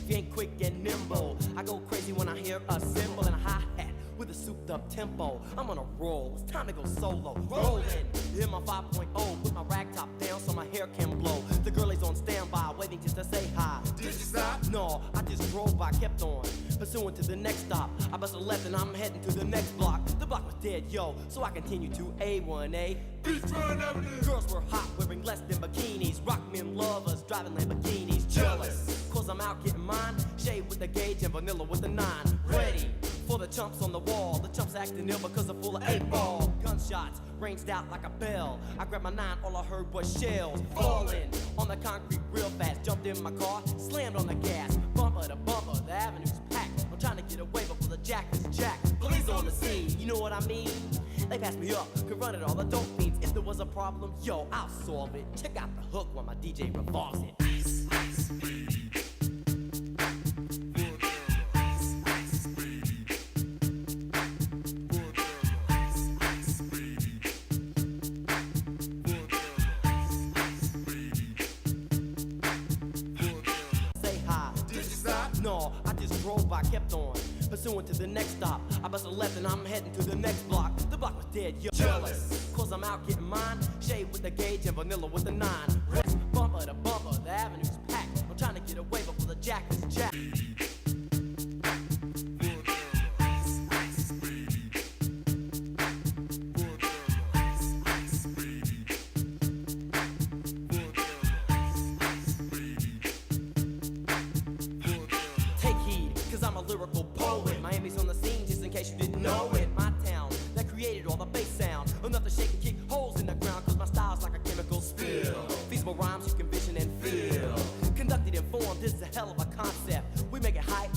if you ain't quick and nimble. I go crazy when I hear a cymbal and a hi-hat with a souped up tempo. I'm on a roll, it's time to go solo. Rollin', hit my 5.0, put my rag top down so my hair can blow. The girl is on standby, waiting just to say hi. Did you stop? No, I just drove by, kept on, pursuing to the next stop. I bust a left and I'm heading to the next block. The block was dead, yo, so I continue to A1A. Beachfront Avenue. Girls were hot, wearing less than bikinis. Rock men lovers, driving Lamborghinis. Jealous, cause I'm out getting mine. Shade with the gauge and vanilla with the 9. Ready for the chumps on the wall. The chumps acting ill because they're full of 8-ball. Gunshots ranged out like a bell. I grabbed my 9, all I heard was shells falling on the concrete real fast. Jumped in my car, slammed on the gas. Bumper to bumper, the avenue's packed. I'm trying to get away before the jack is jacked. Police on the scene, you know what I mean? They passed me up, could run it all, the dope fiends. If there was a problem, yo, I'll solve it. Check out the hook while my DJ revolves it. Ice, ice, baby. No, I just drove by, kept on, pursuing to the next stop. I bust a left and I'm heading to the next block. The block was dead, yo. Jealous, cause I'm out getting mine. Shade with the gauge and vanilla with the 9. Bumper to bumper, the avenue's packed. I'm trying to get away before the jack is jacked. Lyrical poet, Miami's on the scene just in case you didn't know it. My town that created all the bass sound, enough to shake and kick holes in the ground. Cause my style's like a chemical spill. Feasible rhymes you can vision and feel. Conducted in form, this is a hell of a concept. We make it hype,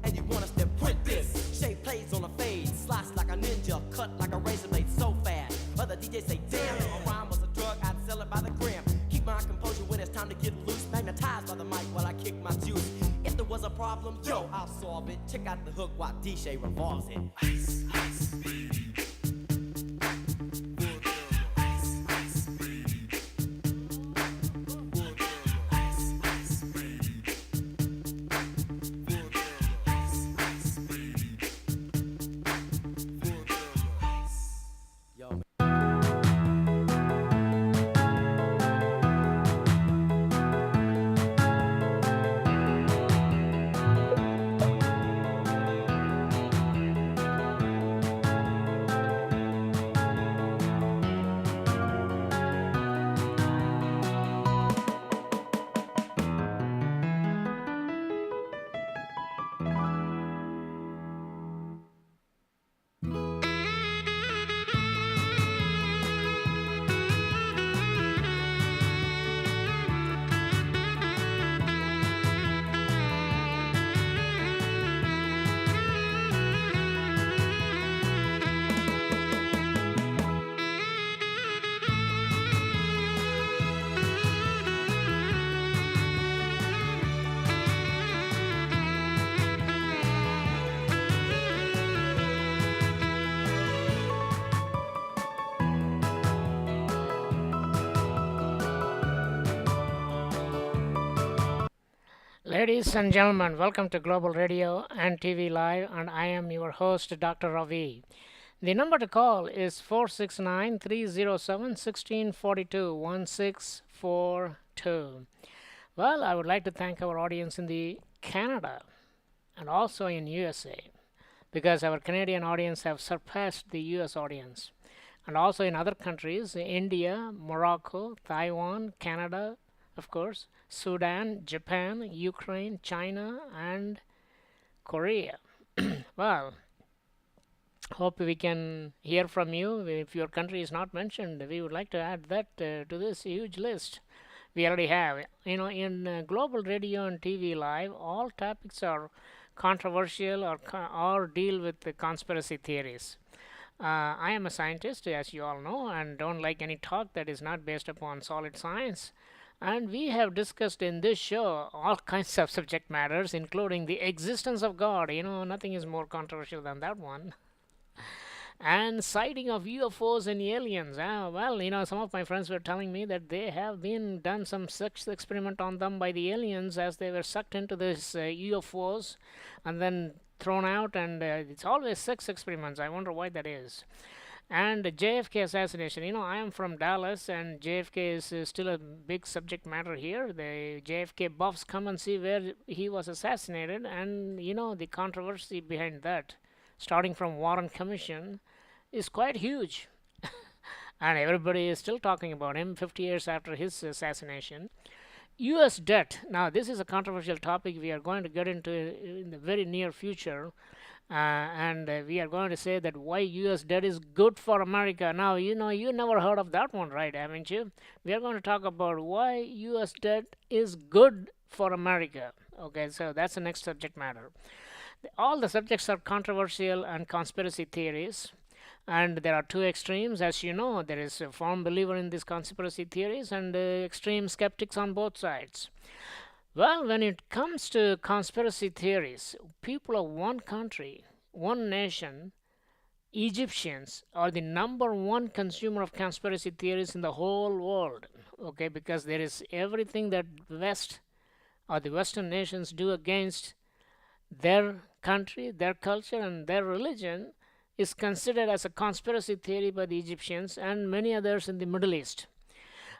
and you want us to print this. Shape plays on a fade, slice like a ninja, cut like a razor blade so fast. Other DJs say, damn, if a rhyme was a drug, I'd sell it by the gram. Keep my composure when it's time to get loose. Magnetized by the mic while I kick my juice. If there was a problem, yo, I'll solve it. Check out the hook while DJ revolves it. Ice, ice, baby. Ladies and gentlemen, welcome to Global Radio and TV Live, and I am your host, Dr. Ravi. The number to call is 469-307-1642, 1642. Well, I would like to thank our audience in the Canada and also in USA, because our Canadian audience have surpassed the US audience. And also in other countries, India, Morocco, Taiwan, Canada, of course, Sudan, Japan, Ukraine, China, and Korea. Well, hope we can hear from you. If your country is not mentioned, we would like to add that to this huge list. We already have. In Global Radio and TV Live, all topics are controversial or deal with the conspiracy theories. I am a scientist, as you all know, and don't like any talk that is not based upon solid science. And we have discussed in this show all kinds of subject matters, including the existence of God. Nothing is more controversial than that one. And sighting of UFOs and aliens. Well, some of my friends were telling me that they have been done some such experiment on them by the aliens as they were sucked into this UFOs and then thrown out, and it's always sex experiments. I wonder why that is. And JFK assassination. I am from Dallas, and JFK is still a big subject matter here. The JFK buffs come and see where he was assassinated, and the controversy behind that, starting from Warren Commission, is quite huge. And everybody is still talking about him 50 years after his assassination. US debt. Now, this is a controversial topic we are going to get into in the very near future. And we are going to say that why US debt is good for America. Now, you never heard of that one, right? Haven't you? We are going to talk about why US debt is good for America. Okay, so that's the next subject matter. All the subjects are controversial and conspiracy theories. And there are two extremes, as you know. There is a firm believer in these conspiracy theories and extreme skeptics on both sides. Well, when it comes to conspiracy theories, people of one country, one nation, Egyptians are the number one consumer of conspiracy theories in the whole world. Okay, because there is everything that West or the Western nations do against their country, their culture, and their religion is considered as a conspiracy theory by the Egyptians and many others in the Middle East.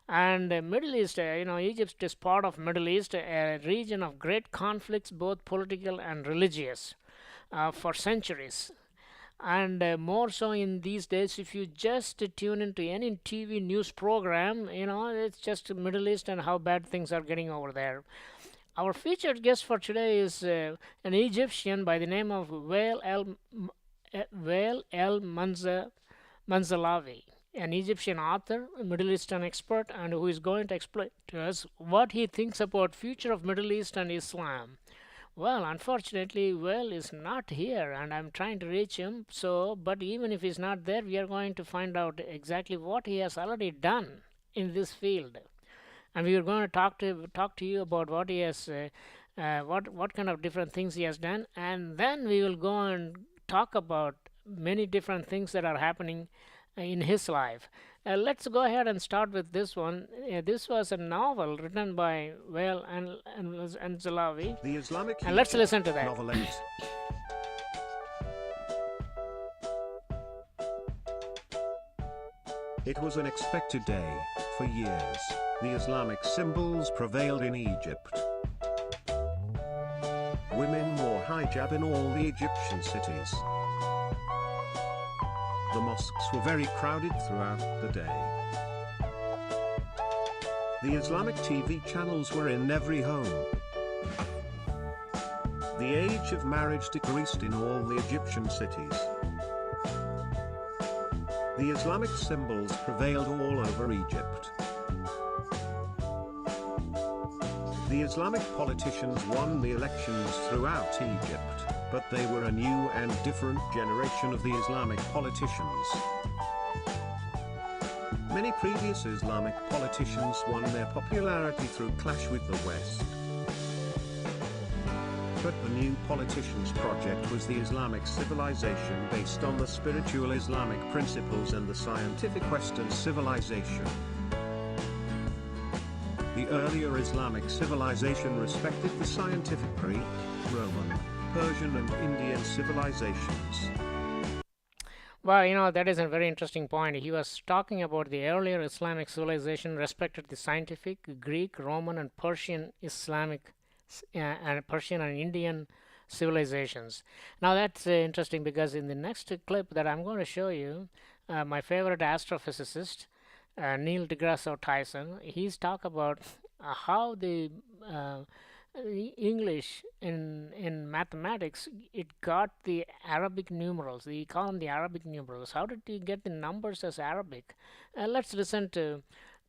And Middle East, Egypt is part of Middle East, a region of great conflicts, both political and religious, for centuries. And more so in these days, if you just tune into any TV news program, it's just Middle East and how bad things are getting over there. Our featured guest for today is an Egyptian by the name of Wael El-Manzalawy, an Egyptian author, a Middle Eastern expert, and who is going to explain to us what he thinks about future of Middle East and Islam. Well, unfortunately, Wael is not here, and I'm trying to reach him. But even if he's not there, we are going to find out exactly what he has already done in this field, and we are going to talk to you about what he has, what kind of different things he has done, and then we will go and talk about many different things that are happening in his life. Let's go ahead and start with this one. This was a novel written by Wael El-Manzalawy. The Islamic And let's listen to that. Novelette. It was an expected day. For years, the Islamic symbols prevailed in Egypt. Women wore hijab in all the Egyptian cities. The mosques were very crowded throughout the day. The Islamic TV channels were in every home. The age of marriage decreased in all the Egyptian cities. The Islamic symbols prevailed all over Egypt. The Islamic politicians won the elections throughout Egypt, but they were a new and different generation of the Islamic politicians. Many previous Islamic politicians won their popularity through clash with the West. But the new politicians' project was the Islamic civilization based on the spiritual Islamic principles and the scientific Western civilization. The earlier Islamic civilization respected the scientific Greek, Roman, Persian and Indian civilizations. Well, that is a very interesting point. He was talking about the earlier Islamic civilization respected the scientific, Greek, Roman, and Persian Islamic and Persian and Indian civilizations. Now that's interesting because in the next clip that I'm going to show you, my favorite astrophysicist, Neil deGrasse Tyson, he's talk about how the English in mathematics, it got the Arabic numerals. We call them the Arabic numerals. How did he get the numbers as Arabic? Let's listen to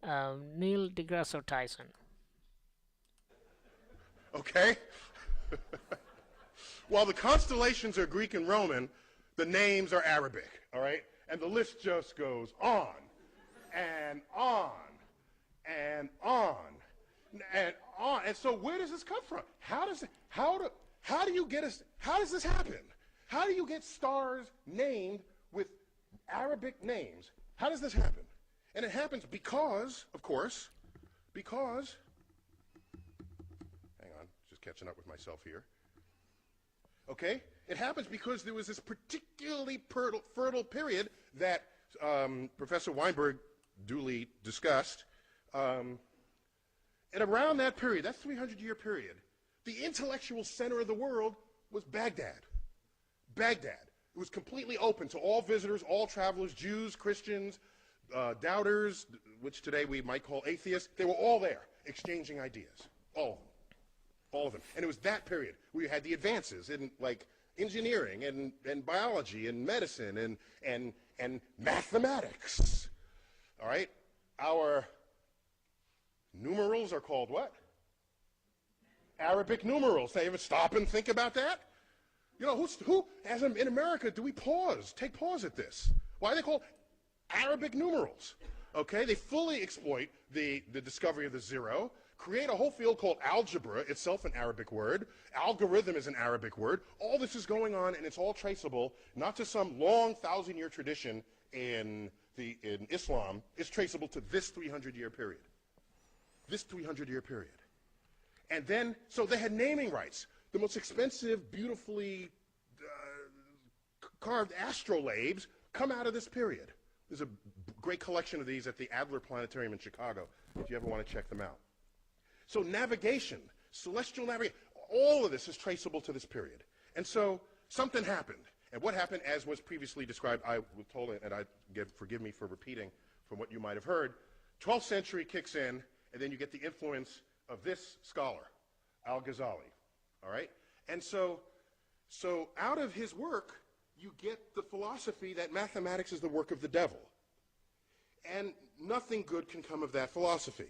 Neil deGrasse Tyson. Okay? While the constellations are Greek and Roman, the names are Arabic, all right? And the list just goes on and on and on and on. And so where does this come from? How does this happen? How do you get stars named with Arabic names. How does this happen? And it happens because, of course, because, hang on, just catching up with myself here. Okay? It happens because there was this particularly fertile period that Professor Weinberg duly discussed. And around that period, that 300-year period, the intellectual center of the world was Baghdad. Baghdad. It was completely open to all visitors, all travelers, Jews, Christians, doubters, which today we might call atheists. They were all there, exchanging ideas. All of them. All of them. And it was that period where you had the advances in, like, engineering and biology and medicine and mathematics. All right? Our numerals are called what? Arabic numerals. They ever stop and think about that? You know, who as in America, do we take pause at this? Why are they called Arabic numerals? Okay, they fully exploit the discovery of the zero, create a whole field called algebra, itself an Arabic word. Algorithm is an Arabic word. All this is going on, and it's all traceable, not to some long 1,000-year tradition in Islam. It's traceable to this 300-year period. This 300-year period. And then, so they had naming rights. The most expensive, beautifully carved astrolabes come out of this period. There's a great collection of these at the Adler Planetarium in Chicago, if you ever want to check them out. So navigation, celestial navigation, all of this is traceable to this period. And so something happened. And what happened, as was previously described, I was told, and forgive me for repeating from what you might have heard, 12th century kicks in, and then you get the influence of this scholar, Al-Ghazali. All right? And so out of his work, you get the philosophy that mathematics is the work of the devil. And nothing good can come of that philosophy.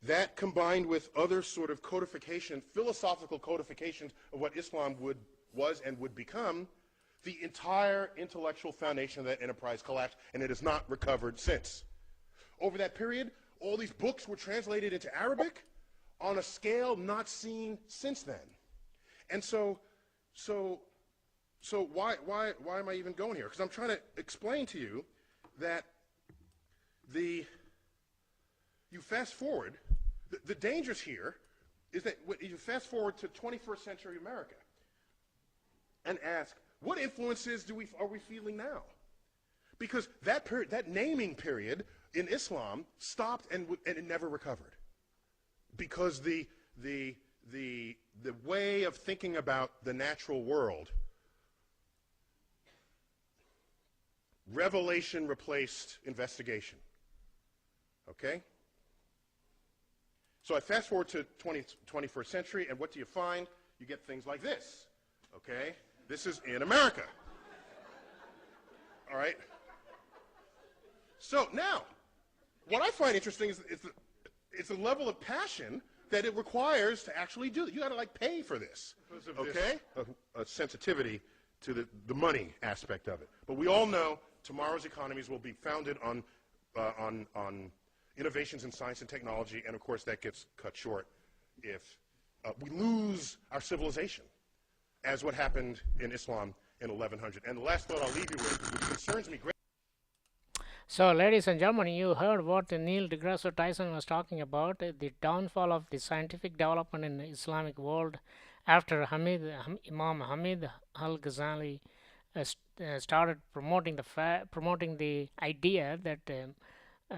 That, combined with other sort of codification, philosophical codifications of what Islam was and would become, the entire intellectual foundation of that enterprise collapsed, and it has not recovered since. Over that period, all these books were translated into Arabic on a scale not seen since then. And so why am I even going here? Because I'm trying to explain to you that you fast forward, the dangers here is that you fast forward to 21st century America and ask, what influences are we feeling now? Because that period, that naming period in Islam stopped and it never recovered. Because the way of thinking about the natural world, revelation replaced investigation. Okay? So I fast forward to 21st century, and what do you find? You get things like this. Okay? This is in America. All right? So now, what I find interesting is it's a level of passion that it requires to actually do it. You got to, like, pay for this. Okay? A sensitivity to the money aspect of it. But we all know tomorrow's economies will be founded on innovations in science and technology, and of course that gets cut short if we lose our civilization, as what happened in Islam in 1100. And the last thought I'll leave you with, which concerns me greatly. So, ladies and gentlemen, you heard what Neil deGrasse Tyson was talking about, the downfall of the scientific development in the Islamic world after Imam Hamid al-Ghazali started promoting the idea that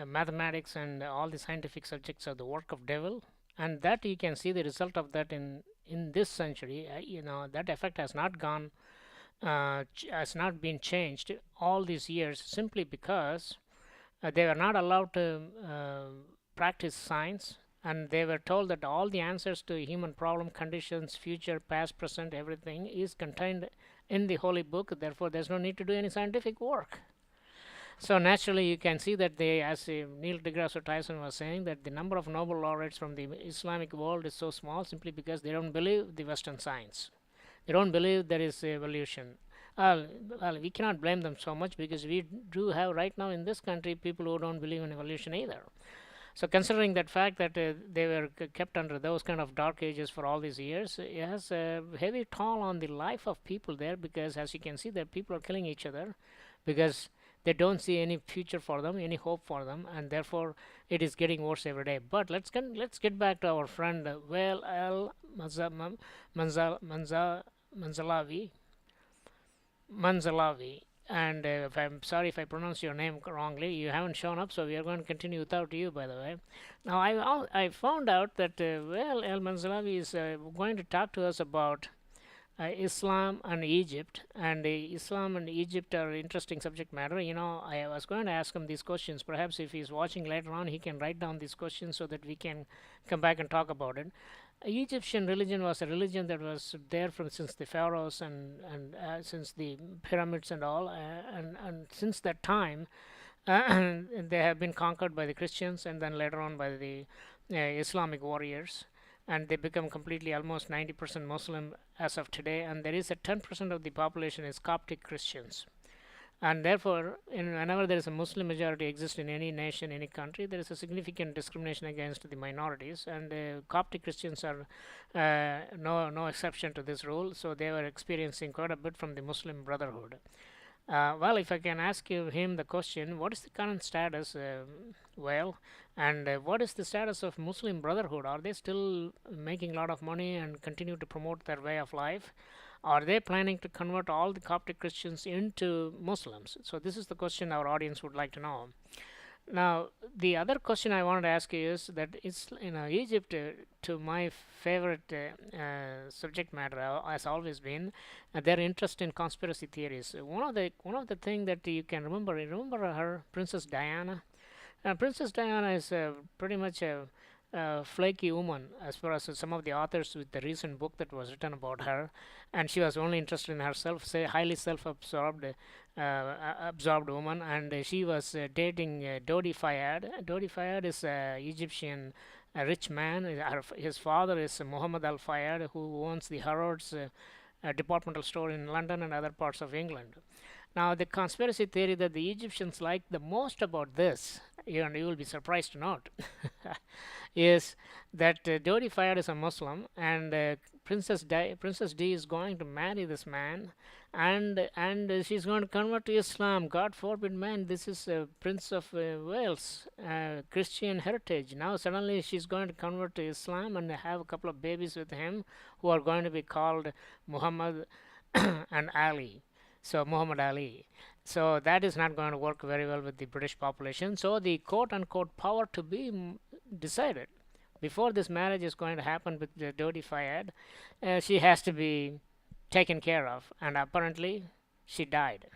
mathematics and all the scientific subjects are the work of devil, and that you can see the result of that in this century. That effect has not gone, has not been changed all these years, simply because they were not allowed to practice science, and they were told that all the answers to human problem, conditions, future, past, present, everything is contained in the holy book. Therefore, there's no need to do any scientific work. So naturally, you can see that as Neil deGrasse Tyson was saying, that the number of Nobel laureates from the Islamic world is so small simply because they don't believe the Western science. They don't believe there is evolution. Well, we cannot blame them so much, because we do have right now in this country people who don't believe in evolution either. So considering that fact that they were kept under those kind of dark ages for all these years, it has a heavy toll on the life of people there, because as you can see that people are killing each other because they don't see any future for them, any hope for them, and therefore it is getting worse every day. But let's get back to our friend Wael El-Manzalawy, Manzalawi. And if I'm sorry if I pronounce your name wrongly, you haven't shown up, so we are going to continue without you, by the way. Now, I found out that Wael El-Manzalawy is going to talk to us about Islam and Egypt, and Islam and Egypt are interesting subject matter. I was going to ask him these questions. Perhaps if he's watching later on, he can write down these questions so that we can come back and talk about it. Egyptian religion was a religion that was there since the pharaohs and since the pyramids and all, and since that time, they have been conquered by the Christians and then later on by the Islamic warriors, and they become completely almost 90% Muslim as of today, and there is a 10% of the population is Coptic Christians. And therefore, whenever there is a Muslim majority exists in any nation, any country, there is a significant discrimination against the minorities, and Coptic Christians are no exception to this rule. So they were experiencing quite a bit from the Muslim Brotherhood. Well, if I can ask him the question, what is the current status, and what is the status of Muslim Brotherhood? Are they still making a lot of money and continue to promote their way of life? Are they planning to convert all the Coptic Christians into Muslims? So this is the question our audience would like to know. Now, the other question I wanted to ask you is that Egypt, to my favorite subject matter, has always been their interest in conspiracy theories. One of the things that you can remember her, Princess Diana. Princess Diana is pretty much a flaky woman as far as some of the authors with the recent book that was written about her, and she was only interested in herself, say highly self-absorbed absorbed woman, and she was dating Dodi Fayed. Dodi Fayed is an Egyptian rich man. His father is Muhammad Al-Fayed, who owns the Harrods departmental store in London and other parts of England. Now, the conspiracy theory that the Egyptians like the most about this, and you will be surprised to note, is that Dodi Fayed is a Muslim, and Princess D is going to marry this man, and she's going to convert to Islam. God forbid, man, this is Prince of Wales, Christian heritage. Now suddenly she's going to convert to Islam and have a couple of babies with him who are going to be called Muhammad and Ali. So Muhammad Ali. So that is not going to work very well with the British population. So the quote-unquote power to be decided before this marriage is going to happen with Dodi Fayed, she has to be taken care of, and apparently she died.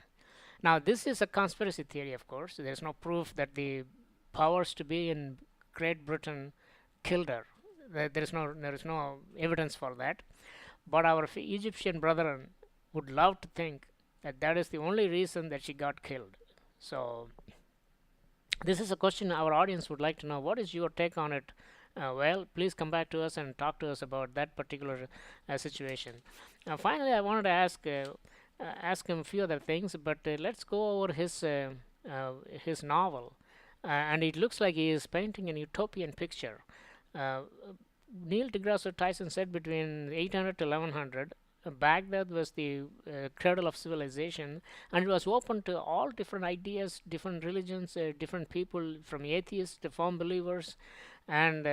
Now this is a conspiracy theory, of course. There's no proof that the powers to be in Great Britain killed her. There is no evidence for that. But our Egyptian brethren would love to think that is the only reason that she got killed. So this is a question our audience would like to know. What is your take on it? Well, please come back to us and talk to us about that particular situation. Finally, I wanted to ask him a few other things, but let's go over his novel. And it looks like he is painting an utopian picture. Neil deGrasse Tyson said between 800 to 1100, Baghdad was the cradle of civilization, and it was open to all different ideas, different religions, different people, from atheists to firm believers, and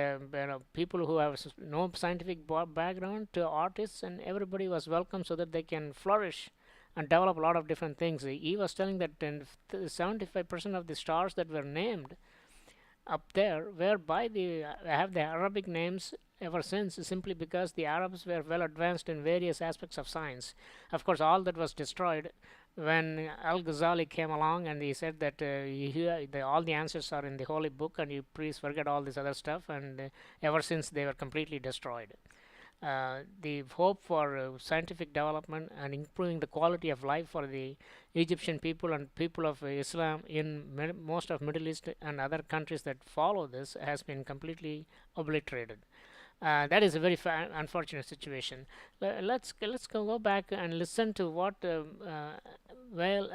people who have no scientific background to artists, and everybody was welcome so that they can flourish and develop a lot of different things. He was telling that 75% of the stars that were named up there were have the Arabic names ever since, simply because the Arabs were well advanced in various aspects of science. Of course, all that was destroyed when Al-Ghazali came along and he said that all the answers are in the holy book, and you please forget all this other stuff, and ever since they were completely destroyed. The hope for scientific development and improving the quality of life for the Egyptian people and people of Islam in most of Middle East and other countries that follow this has been completely obliterated. That is a very unfortunate situation. Let's go back and listen to what Wael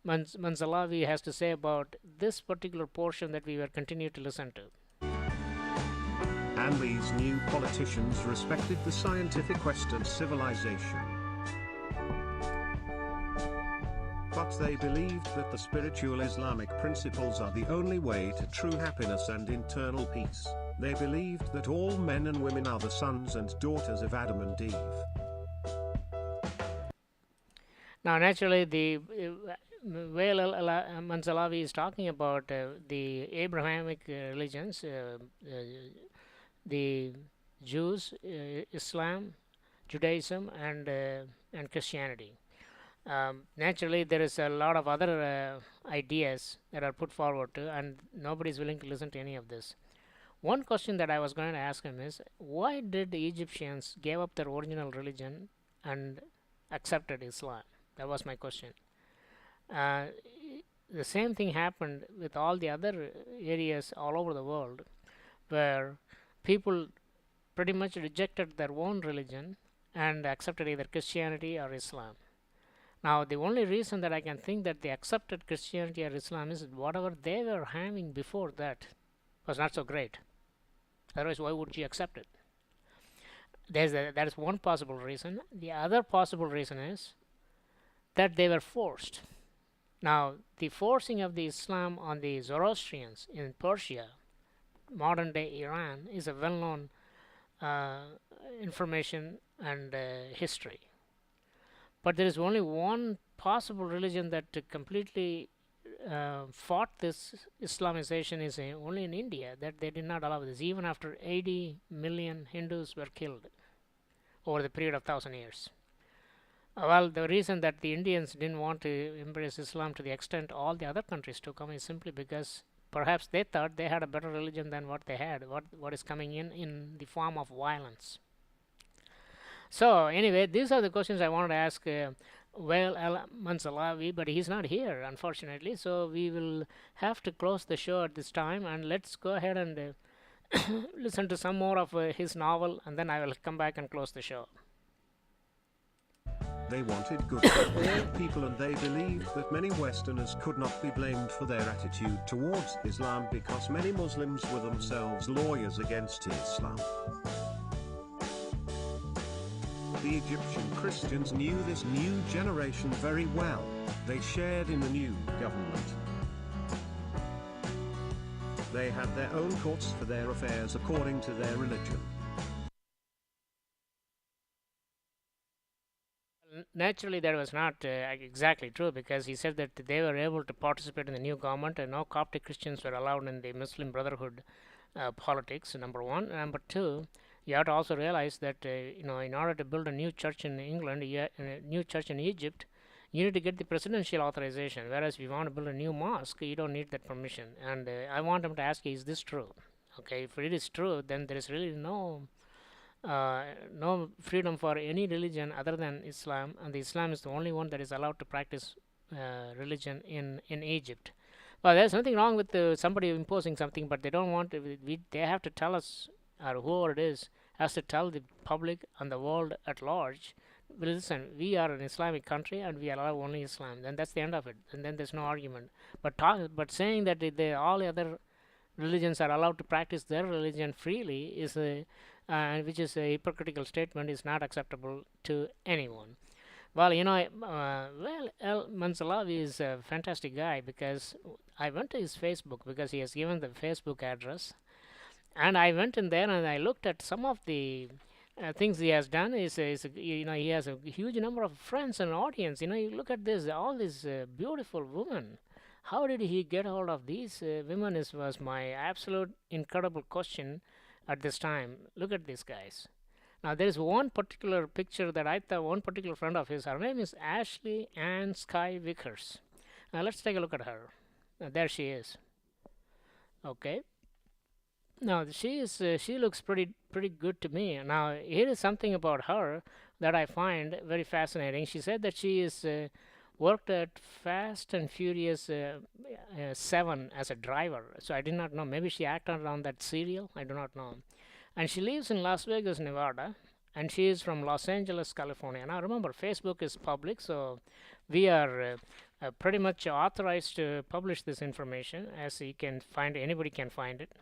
El-Manzalawy has to say about this particular portion that we will continue to listen to. And these new politicians respected the scientific Western civilization. but they believed that the spiritual Islamic principles are the only way to true happiness and internal peace. They believed that all men and women are the sons and daughters of Adam and Eve. Now, naturally, the Wael El-Manzalawy is talking about the Abrahamic religions, the Jews, Islam, Judaism, and Christianity. Naturally, there is a lot of other ideas that are put forward too, and nobody is willing to listen to any of this. One question that I was going to ask him is, why did the Egyptians give up their original religion and accepted Islam? That was my question. The same thing happened with all the other areas all over the world, where people pretty much rejected their own religion and accepted either Christianity or Islam. Now, the only reason that I can think that they accepted Christianity or Islam is whatever they were having before that was not so great. Otherwise, why would you accept it? That is one possible reason. The other possible reason is that they were forced. Now, the forcing of the Islam on the Zoroastrians in Persia, modern day Iran, is a well-known information and history. But there is only one possible religion that completely fought this Islamization is only in India, that they did not allow this, even after 80 million Hindus were killed over the period of 1,000 years. Well, the reason that the Indians didn't want to embrace Islam to the extent all the other countries took is simply because perhaps they thought they had a better religion than what they had, what is coming in the form of violence. So anyway, these are the questions I wanted to ask Wael El-Manzalawy, but he's not here, unfortunately. So we will have to close the show at this time, and let's go ahead and listen to some more of his novel, and then I will come back and close the show. They wanted good for all people, and they believed that many Westerners could not be blamed for their attitude towards Islam because many Muslims were themselves lawyers against Islam. The Egyptian Christians knew this new generation very well. They shared in the new government. They had their own courts for their affairs according to their religion. Naturally, that was not exactly true, because he said that they were able to participate in the new government and no Coptic Christians were allowed in the Muslim Brotherhood politics, number one. Number two, you have to also realize that in order to build a new church in England, a new church in Egypt, you need to get the presidential authorization, whereas if you want to build a new mosque, you don't need that permission. And I want him to ask you, is this true? Okay, if it is true, then there is really no freedom for any religion other than Islam, and the Islam is the only one that is allowed to practice religion in Egypt. Well, there's nothing wrong with somebody imposing something, but they don't want to, they have to tell us, or whoever it is has to tell the public and the world at large, well, listen, we are an Islamic country and we allow only Islam. Then that's the end of it, and then there's no argument. But saying that all the other religions are allowed to practice their religion freely is which is a hypocritical statement, is not acceptable to anyone. Well, Wael El-Manzalawy is a fantastic guy, because I went to his Facebook because he has given the Facebook address, and I went in there and I looked at some of the things he has done. He has a huge number of friends and audience. You look at this, all these beautiful women. How did he get hold of these women? Was my absolute incredible question at this time. Look at these guys. Now, there is one particular picture that I thought, one particular friend of his, her name is Ashley Ann Sky Vickers. Now, let's take a look at her. There she is. Okay. Now, she looks pretty good to me. Now, here is something about her that I find very fascinating. She said that she is worked at Fast and Furious 7 as a driver. So I did not know. Maybe she acted on that serial. I do not know. And she lives in Las Vegas, Nevada, and she is from Los Angeles, California. Now, remember, Facebook is public, so we are pretty much authorized to publish this information, as you can find. Anybody can find it.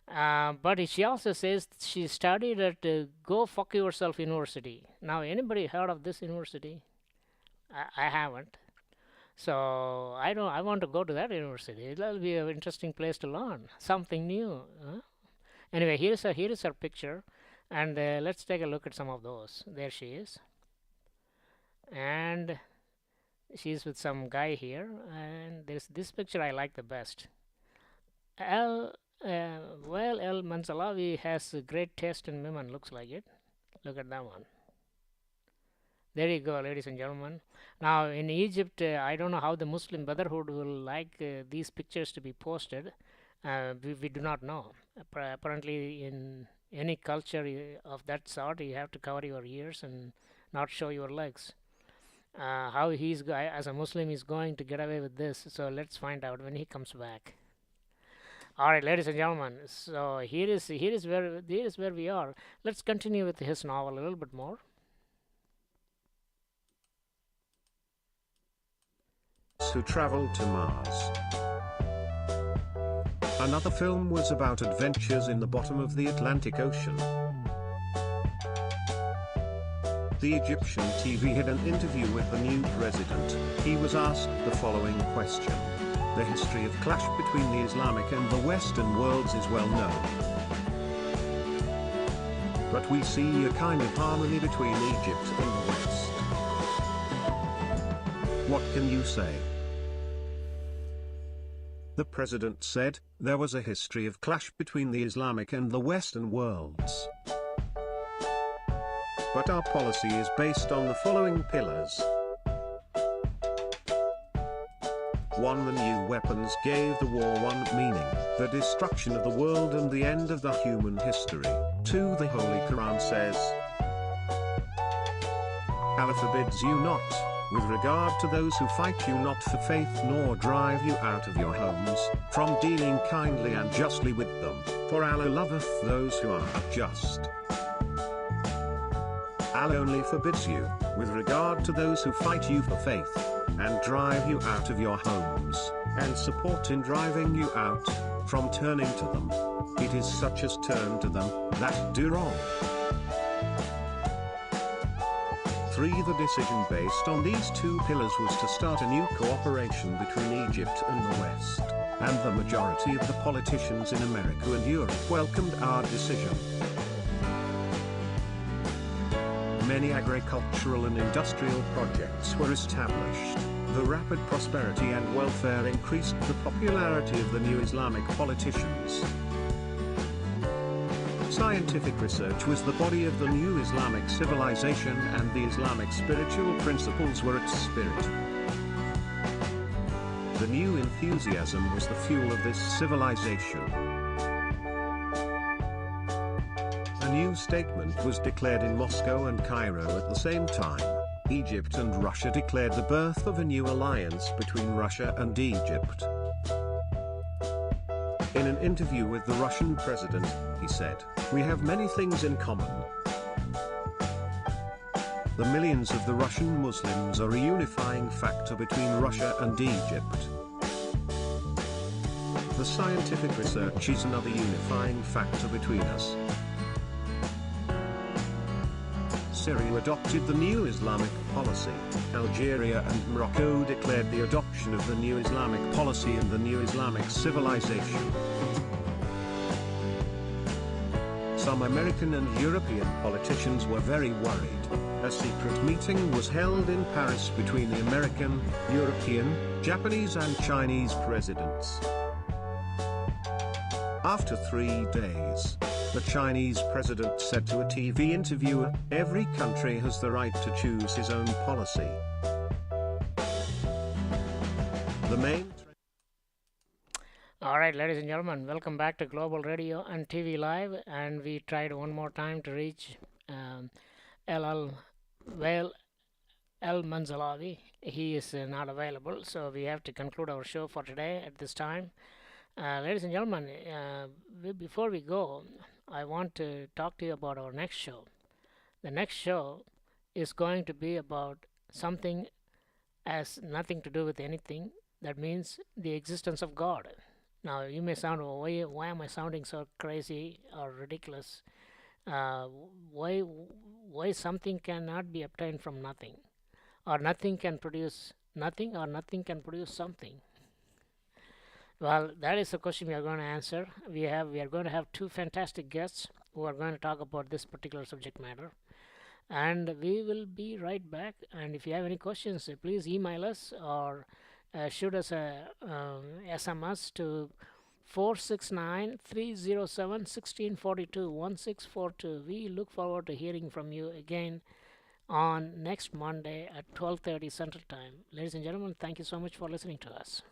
But she also says she studied at Go Fuck Yourself University. Now, anybody heard of this university? I haven't. So I want to go to that university. That'll be an interesting place to learn something new. Anyway, here is her picture, and let's take a look at some of those. There she is, and she's with some guy here, and this picture I like the best. Al Wael El-Manzalawy has a great taste in women. Looks like it. Look at that one. There you go, ladies and gentlemen. Now, in Egypt, I don't know how the Muslim Brotherhood will like these pictures to be posted. We do not know. Apparently, in any culture of that sort, you have to cover your ears and not show your legs. How as a Muslim, is going to get away with this. So let's find out when he comes back. All right, ladies and gentlemen. So here is where we are. Let's continue with his novel a little bit more. Who traveled to Mars. Another film was about adventures in the bottom of the Atlantic Ocean. The Egyptian TV had an interview with the new president. He was asked the following question. The history of clash between the Islamic and the Western worlds is well known. But we see a kind of harmony between Egypt and the West. What can you say? The president said, there was a history of clash between the Islamic and the Western worlds. But our policy is based on the following pillars. 1. The new weapons gave the war one meaning, the destruction of the world and the end of the human history. 2. The Holy Quran says, Allah forbids you not, with regard to those who fight you not for faith nor drive you out of your homes, from dealing kindly and justly with them, for Allah loveth those who are just. Allah only forbids you, with regard to those who fight you for faith, and drive you out of your homes, and support in driving you out, from turning to them. It is such as turn to them, that do wrong. 3. The decision based on these two pillars was to start a new cooperation between Egypt and the West, and the majority of the politicians in America and Europe welcomed our decision. Many agricultural and industrial projects were established. The rapid prosperity and welfare increased the popularity of the new Islamic politicians. Scientific research was the body of the new Islamic civilization, and the Islamic spiritual principles were its spirit. The new enthusiasm was the fuel of this civilization. A new statement was declared in Moscow and Cairo at the same time. Egypt and Russia declared the birth of a new alliance between Russia and Egypt. In an interview with the Russian president, he said, "We have many things in common. The millions of the Russian Muslims are a unifying factor between Russia and Egypt. The scientific research is another unifying factor between us. Syria adopted the new Islamic policy. Algeria and Morocco declared the adoption of the new Islamic policy and the new Islamic civilization. Some American and European politicians were very worried. A secret meeting was held in Paris between the American, European, Japanese and Chinese presidents. After 3 days, the Chinese president said to a TV interviewer, "Every country has the right to choose his own policy." The main All right, ladies and gentlemen, welcome back to Global Radio and TV Live. And we tried one more time to reach Wael El-Manzalawy. He is not available, so we have to conclude our show for today at this time. Ladies and gentlemen, before we go, I want to talk to you about our next show. The next show is going to be about something has nothing to do with anything. That means the existence of God. Now, you may sound, "Oh, why am I sounding so crazy or ridiculous? Why something cannot be obtained from nothing, or nothing can produce nothing, or nothing can produce something? Well, that is the question we are going to answer. We are going to have two fantastic guests who are going to talk about this particular subject matter, and we will be right back. And if you have any questions, please email us or shoot us a SMS to 469-307-1642 We look forward to hearing from you again on next Monday at 12:30 Central Time. Ladies and gentlemen, thank you so much for listening to us.